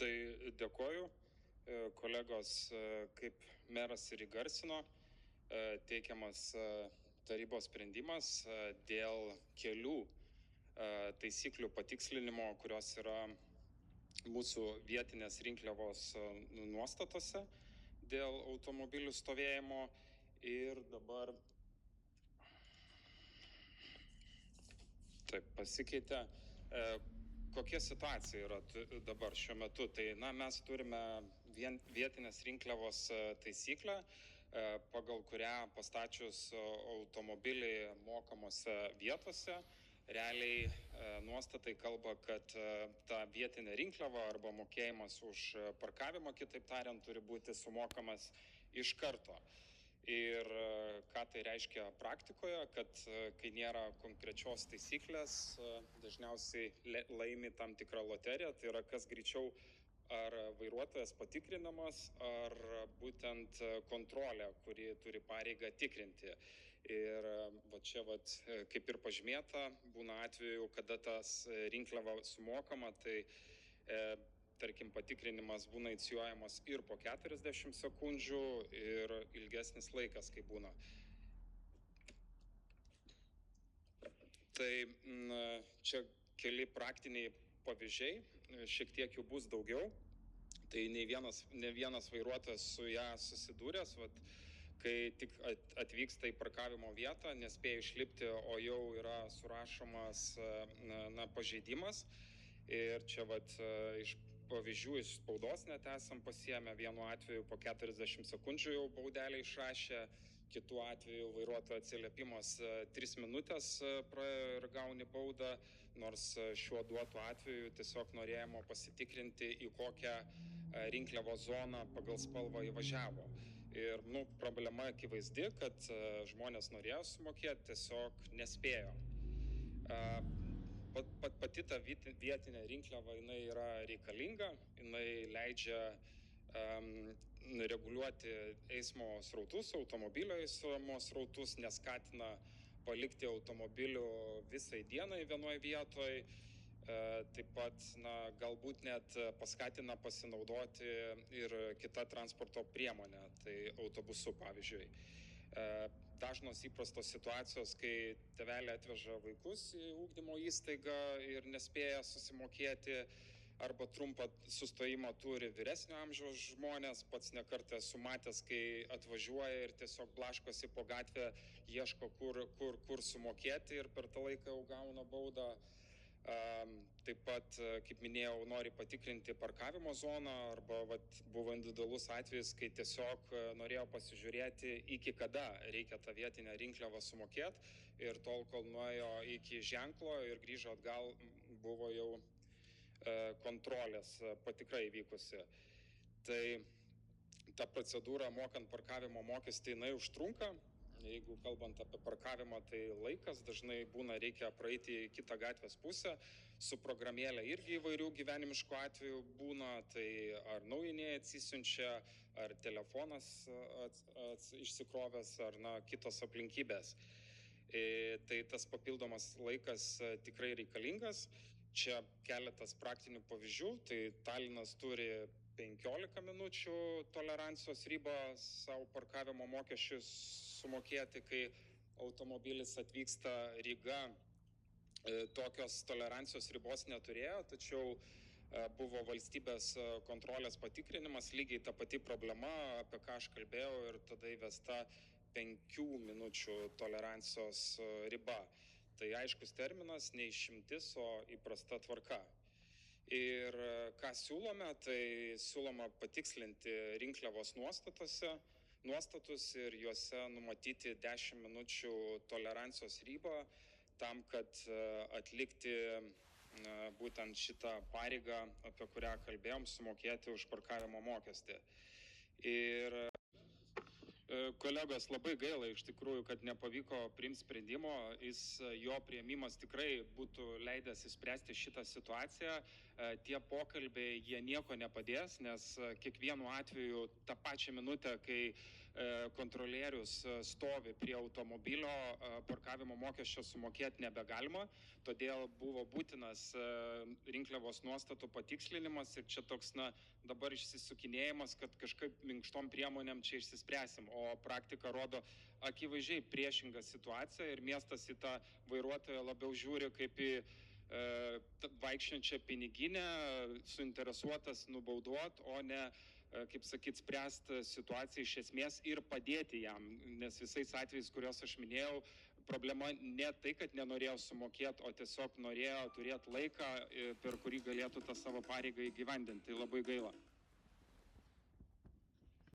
Tai dėkoju, kolegos, kaip meras ir įgarsino, teikiamas tarybos sprendimas dėl kelių taisyklių patikslinimo, kurios yra mūsų vietinės rinkliavos nuostatose dėl automobilių stovėjimo. Ir dabar taip pasikeitė. Kokia situacija yra dabar šiuo metu? Tai mes turime vietinės rinkliavos taisyklę, pagal kurią pastačius automobilį mokamose vietose, realiai nuostatai kalba, kad ta vietinė rinkliava arba mokėjimas už parkavimą, kitaip tariant, turi būti sumokamas iš karto. Ir ką tai reiškia praktikoje, kad kai nėra konkrečios taisyklės, dažniausiai laimi tam tikrą loteriją, tai yra kas greičiau ar vairuotojas patikrinamas, ar būtent kontrolė, kuri turi pareigą tikrinti. Ir čia kaip ir pažymėta, būna atveju, kada tas rinkliava sumokama, tai tarkim, patikrinimas būna inicijuojamas ir po 40 sekundžių, ir ilgesnis laikas, kai būna. Tai čia keli praktiniai pavyzdžiai, šiek tiek jų bus daugiau. Tai ne vienas vairuotojas su ją susidūręs, kai tik atvyksta į parkavimo vietą, nespėja išlipti, o jau yra surašomas pažeidimas. Ir čia iš pavyzdžių iš spaudos net esam pasiėmę, vienu atveju po 40 sekundžių jau baudelę išrašė, kitų atveju vairuotojo atsiliepimas 3 minutės praėjo ir gauni baudą, nors šiuo duotu atveju tiesiog norėjimo pasitikrinti, į kokią rinkliavos zoną pagal spalvą įvažiavo. Ir problema akivaizdi, kad žmonės norėjo sumokėti, tiesiog nespėjo. Pati ta vietinė rinkliava, jinai yra reikalinga, jinai leidžia reguliuoti eismo srautus, automobilio eismo srautus, neskatina palikti automobilių visai dienai vienoje vietoje. Taip pat, galbūt net paskatina pasinaudoti ir kitą transporto priemonę, tai autobusu pavyzdžiui. Dažnos įprastos situacijos, kai tėveliai atveža vaikus į ugdymo įstaigą ir nespėja susimokėti, arba trumpą sustojimą turi vyresnio amžiaus žmonės, pats nekartą esu matęs, kai atvažiuoja ir tiesiog blaškosi po gatvę, ieško kur sumokėti ir per tą laiką jau gauna baudą. Taip pat, kaip minėjau, nori patikrinti parkavimo zoną, arba buvo individualus atvejis, kai tiesiog norėjo pasižiūrėti, iki kada reikia tą vietinę rinkliavą sumokėti, ir tol, kol nuėjo iki ženklo ir grįžo atgal, buvo jau kontrolės patikrai įvykusi. Tai ta procedūra mokant parkavimo mokestį, jinai užtrunka. Jeigu kalbant apie parkavimą, tai laikas dažnai būna, reikia praeiti į kitą gatvės pusę, su programėlė irgi įvairių gyvenimiškų atvejų būna, tai ar naujiniai atsisiunčia, ar telefonas išsikrovęs, ar kitos aplinkybės. Tai tas papildomas laikas tikrai reikalingas. Čia keletas praktinių pavyzdžių, tai Talinas turi 15 minučių tolerancijos ribą savo parkavimo mokesčius sumokėti, kai automobilis atvyksta. Ryga tokios tolerancijos ribos neturėjo, tačiau buvo valstybės kontrolės patikrinimas, lygiai ta pati problema, apie ką aš kalbėjau, ir tada įvesta 5 minučių tolerancijos riba. Tai aiškus terminas, ne išimtis, o įprasta tvarka. Ir ką siūlome, tai siūloma patikslinti rinkliavos nuostatus ir juose numatyti 10 minučių tolerancijos ribą tam, kad atlikti būtent šitą pareigą, apie kurią kalbėjom, sumokėti už parkavimo mokestį. Ir kolegos, labai gaila iš tikrųjų, kad nepavyko priimti sprendimo, jo priėmimas tikrai būtų leidęs išspręsti šitą situaciją. tie pokalbiai, jie nieko nepadės, nes kiekvienu atveju tą pačią minutę, kai kontrolierius stovi prie automobilio, parkavimo mokesčio sumokėti nebegalima, todėl buvo būtinas rinkliavos nuostatų patikslinimas ir čia toks, dabar išsisukinėjimas, kad kažkaip minkštom priemonėm čia išsispręsim, o praktika rodo akivaizdžiai priešingą situaciją ir miestas į tą vairuotoją labiau žiūri kaip į vaikščiančią piniginę, suinteresuotas nubauduot, o ne, kaip sakyt, spręsti situaciją iš esmės ir padėti jam, nes visais atvejais, kuriuos aš minėjau, problema ne tai, kad nenorėjo sumokėti, o tiesiog norėjo turėti laiką, per kurį galėtų tą savo pareigą įgyvendinti. Tai labai gaila.